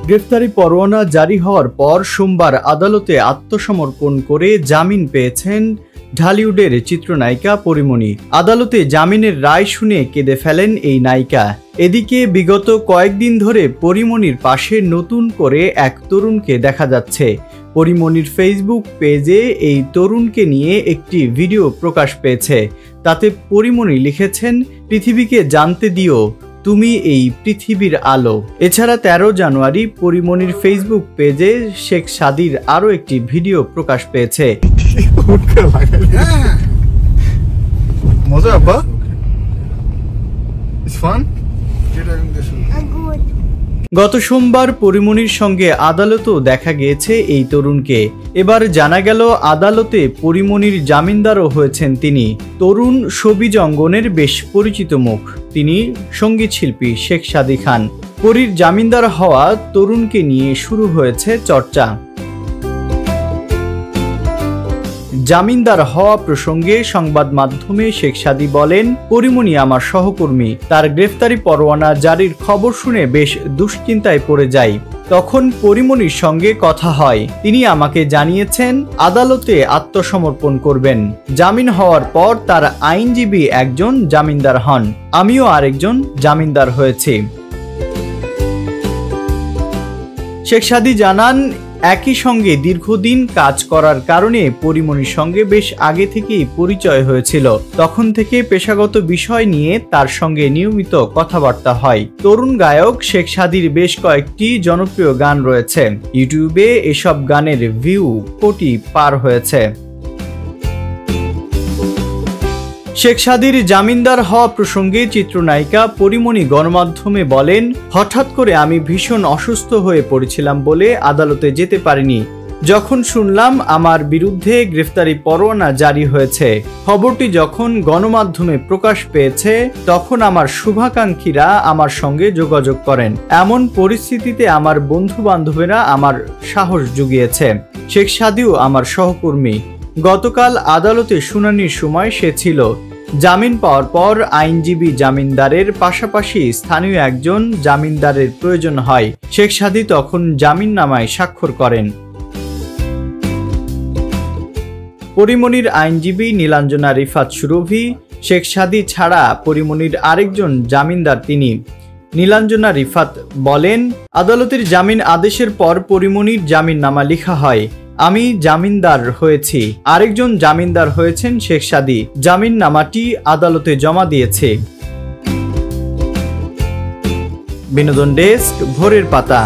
গ্রেফতারি পরোয়ানা জারি হওয়ার পর সোমবার আদালতে আত্মসমর্পণ করে জামিন পেয়েছেন ঢালিউডের চিত্রনায়িকা পরীমণি। আদালতে জামিনের রায় শুনে কেঁদে ফেলেন এই নায়িকা। এদিকে বিগত কয়েকদিন ধরে পরীমণির পাশে নতুন করে এক তরুণকে দেখা যাচ্ছে। পরীমণির ফেসবুক পেজে এই তরুণকে নিয়ে একটি ভিডিও প্রকাশ পেয়েছে। তাতে পরীমণি লিখেছেন, পৃথিবীকে জানতে দিও, তুমি এই পৃথিবীর আলো। এছাড়া 13 জানুয়ারি পরীমণির ফেসবুক পেজে শেখ সাদির আরও একটি ভিডিও প্রকাশ পেয়েছে। গত সোমবার পরীমণির সঙ্গে আদালতেও দেখা গিয়েছে এই তরুণকে। এবার জানা গেল আদালতে পরীমণির জামিনদারও হয়েছেন তিনি। তরুণ শোবিজ অঙ্গনের বেশ পরিচিত মুখ। তিনি সঙ্গীত শিল্পী শেখ সাদী খান। পরীর জামিনদার হওয়া তরুণকে নিয়ে শুরু হয়েছে চর্চা। জামিনদার হওয়া প্রসঙ্গে সংবাদ মাধ্যমে শেখ সাদী বলেন, পরীমণি আমার সহকর্মী। তার গ্রেফতারি পরোয়ানা জারির খবর শুনে বেশ দুশ্চিন্তায় পড়ে যাই। তখন পরীমণির সঙ্গে কথা হয়। তিনি আমাকে জানিয়েছেন আদালতে আত্মসমর্পণ করবেন। জামিন হওয়ার পর তার আইনজীবী একজন জামিনদার হন। আমিও আরেকজন জামিনদার হয়েছি। শেখ সাদী জানান, একই সঙ্গে দীর্ঘদিন কাজ করার কারণে পরীমণির সঙ্গে বেশ আগে থেকেই পরিচয় হয়েছিল। তখন থেকে পেশাগত বিষয় নিয়ে তার সঙ্গে নিয়মিত কথাবার্তা হয়। তরুণ গায়ক শেখ সাদীর বেশ কয়েকটি জনপ্রিয় গান রয়েছে। ইউটিউবে এসব গানের ভিউ কোটি পার হয়েছে। শেখ সাদীর জামিনদার হওয়া প্রসঙ্গে চিত্রনায়িকা পরীমণি গণমাধ্যমে বলেন, হঠাৎ করে আমি ভীষণ অসুস্থ হয়ে পড়েছিলাম বলে আদালতে যেতে পারিনি। যখন শুনলাম আমার বিরুদ্ধে গ্রেফতারি পরোয়ানা জারি হয়েছে, খবরটি যখন গণমাধ্যমে প্রকাশ পেয়েছে, তখন আমার শুভাকাঙ্ক্ষীরা আমার সঙ্গে যোগাযোগ করেন। এমন পরিস্থিতিতে আমার বন্ধু বান্ধবেরা আমার সাহস জুগিয়েছে। শেখ সাদীও আমার সহকর্মী। গতকাল আদালতে শুনানির সময় সে ছিল। জামিন পাওয়ার পর আইনজীবী জামিনদারের পাশাপাশি স্থানীয় একজন জামিনদারের প্রয়োজন হয়। শেখ সাদী তখন জামিননামায় স্বাক্ষর করেন। পরীমণির আইনজীবী নীলাঞ্জনা রিফাত সুরভি। শেখ সাদী ছাড়া পরীমণির আরেকজন জামিনদার তিনি। নীলাঞ্জনা রিফাত বলেন, আদালতের জামিন আদেশের পর পরীমণির জামিননামা লেখা হয়। আমি জামিনদার হয়েছি। আরেকজন জামিনদার হয়েছেন শেখ সাদী। জামিননামাটি আদালতে জমা দিয়েছে। বিনোদন ডেস্ক, ভোরের পাতা।